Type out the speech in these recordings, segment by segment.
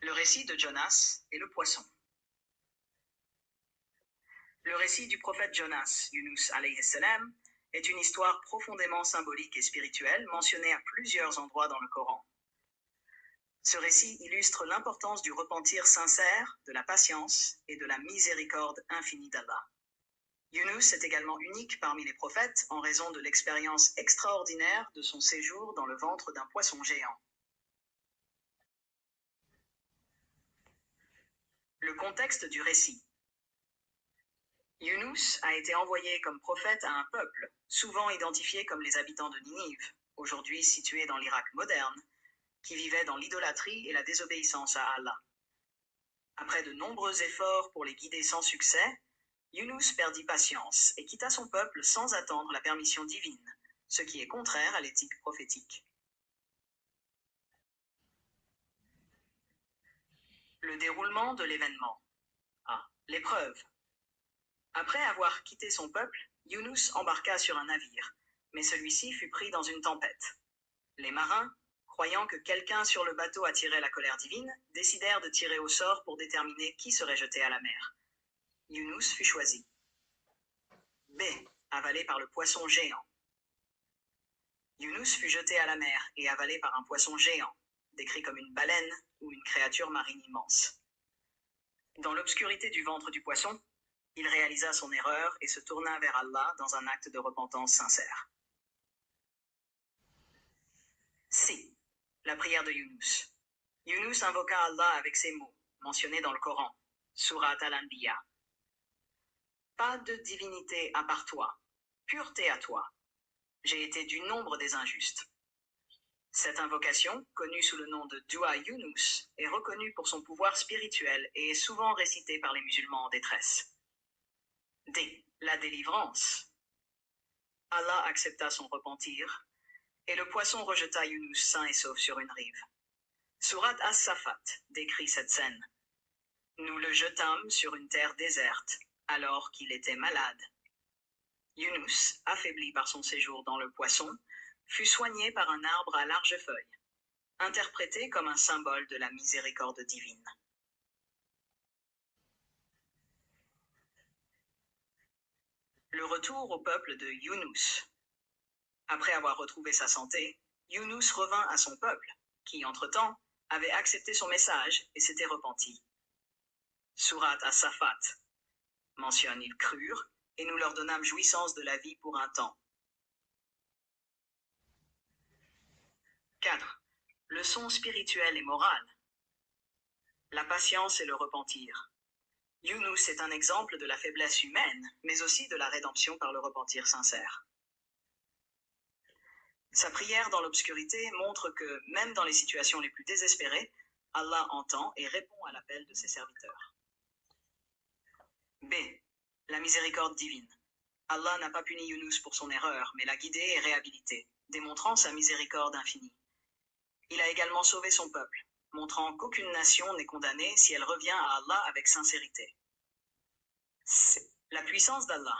Le récit de Jonas et le poisson. Le récit du prophète Jonas, Yunus alayhi salam, est une histoire profondément symbolique et spirituelle mentionnée à plusieurs endroits dans le Coran. Ce récit illustre l'importance du repentir sincère, de la patience et de la miséricorde infinie d'Allah. Yunus est également unique parmi les prophètes en raison de l'expérience extraordinaire de son séjour dans le ventre d'un poisson géant. Le contexte du récit. Yunus a été envoyé comme prophète à un peuple, souvent identifié comme les habitants de Ninive, aujourd'hui situé dans l'Irak moderne, qui vivait dans l'idolâtrie et la désobéissance à Allah. Après de nombreux efforts pour les guider sans succès, Yunus perdit patience et quitta son peuple sans attendre la permission divine, ce qui est contraire à l'éthique prophétique. Le déroulement de l'événement. L'épreuve. Après avoir quitté son peuple, Yunus embarqua sur un navire, mais celui-ci fut pris dans une tempête. Les marins, croyant que quelqu'un sur le bateau attirait la colère divine, décidèrent de tirer au sort pour déterminer qui serait jeté à la mer. Yunus fut choisi. B. Avalé par le poisson géant. Yunus fut jeté à la mer et avalé par un poisson géant, décrit comme une baleine ou une créature marine immense. Dans l'obscurité du ventre du poisson, il réalisa son erreur et se tourna vers Allah dans un acte de repentance sincère. C. La prière de Yunus. Yunus invoqua Allah avec ces mots, mentionnés dans le Coran, Surat Al-Anbiya. Pas de divinité à part toi, pureté à toi. J'ai été du nombre des injustes. Cette invocation, connue sous le nom de Dua Yunus, est reconnue pour son pouvoir spirituel et est souvent récitée par les musulmans en détresse. D. La délivrance. Allah accepta son repentir, et le poisson rejeta Yunus sain et sauf sur une rive. Surat As-Safat décrit cette scène. Nous le jetâmes sur une terre déserte, alors qu'il était malade. Yunus, affaibli par son séjour dans le poisson, fut soigné par un arbre à larges feuilles, interprété comme un symbole de la miséricorde divine. Le retour au peuple de Yunus. Après avoir retrouvé sa santé, Yunus revint à son peuple, qui, entre-temps, avait accepté son message et s'était repenti. Surat As-Safat mentionne: ils crurent, et nous leur donnâmes jouissance de la vie pour un temps. 4. Leçons spirituelles et morales. La patience et le repentir. Yunus est un exemple de la faiblesse humaine, mais aussi de la rédemption par le repentir sincère. Sa prière dans l'obscurité montre que, même dans les situations les plus désespérées, Allah entend et répond à l'appel de ses serviteurs. B. La miséricorde divine. Allah n'a pas puni Yunus pour son erreur, mais l'a guidé et réhabilité, démontrant sa miséricorde infinie. Il a également sauvé son peuple, montrant qu'aucune nation n'est condamnée si elle revient à Allah avec sincérité. C. La puissance d'Allah.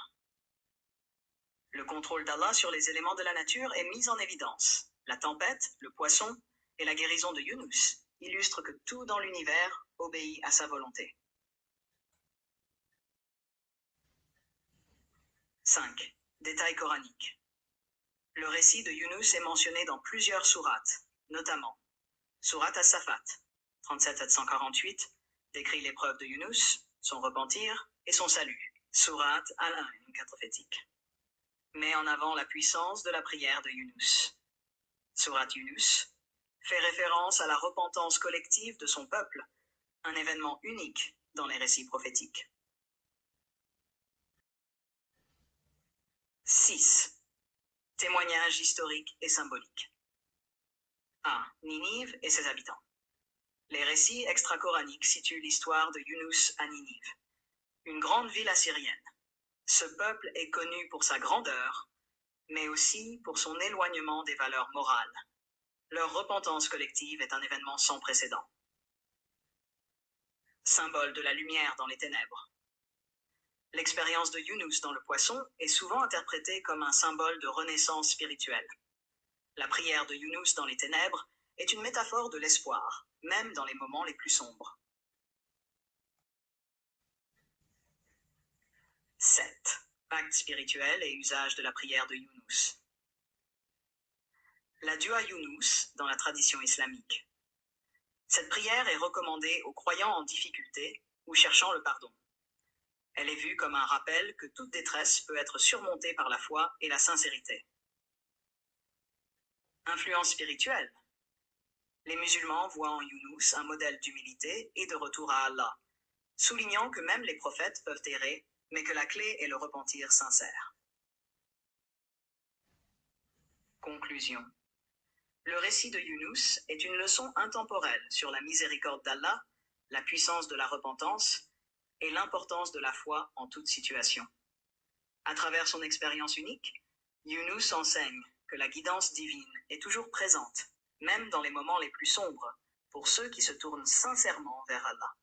Le contrôle d'Allah sur les éléments de la nature est mis en évidence. La tempête, le poisson et la guérison de Yunus illustrent que tout dans l'univers obéit à sa volonté. 5. Détails coraniques. Le récit de Yunus est mentionné dans plusieurs sourates, notamment Surat As-Safat, 37-148, décrit l'épreuve de Yunus, son repentir et son salut. Surat Al-Ain, 4 prophétique. Met en avant la puissance de la prière de Yunus. Surat Yunus fait référence à la repentance collective de son peuple, un événement unique dans les récits prophétiques. 6. Témoignages historiques et symboliques. A. Ninive et ses habitants. Les récits extra-coraniques situent l'histoire de Yunus à Ninive, une grande ville assyrienne. Ce peuple est connu pour sa grandeur, mais aussi pour son éloignement des valeurs morales. Leur repentance collective est un événement sans précédent. Symbole de la lumière dans les ténèbres. L'expérience de Yunus dans le poisson est souvent interprétée comme un symbole de renaissance spirituelle. La prière de Yunus dans les ténèbres est une métaphore de l'espoir, même dans les moments les plus sombres. 7. Pacte spirituel et usage de la prière de Younous. La dua Younous dans la tradition islamique. Cette prière est recommandée aux croyants en difficulté ou cherchant le pardon. Elle est vue comme un rappel que toute détresse peut être surmontée par la foi et la sincérité. Influence spirituelle. Les musulmans voient en Younous un modèle d'humilité et de retour à Allah, soulignant que même les prophètes peuvent errer, mais que la clé est le repentir sincère. Conclusion. Le récit de Younous est une leçon intemporelle sur la miséricorde d'Allah, la puissance de la repentance et l'importance de la foi en toute situation. À travers son expérience unique, Younous enseigne que la guidance divine est toujours présente, même dans les moments les plus sombres, pour ceux qui se tournent sincèrement vers Allah.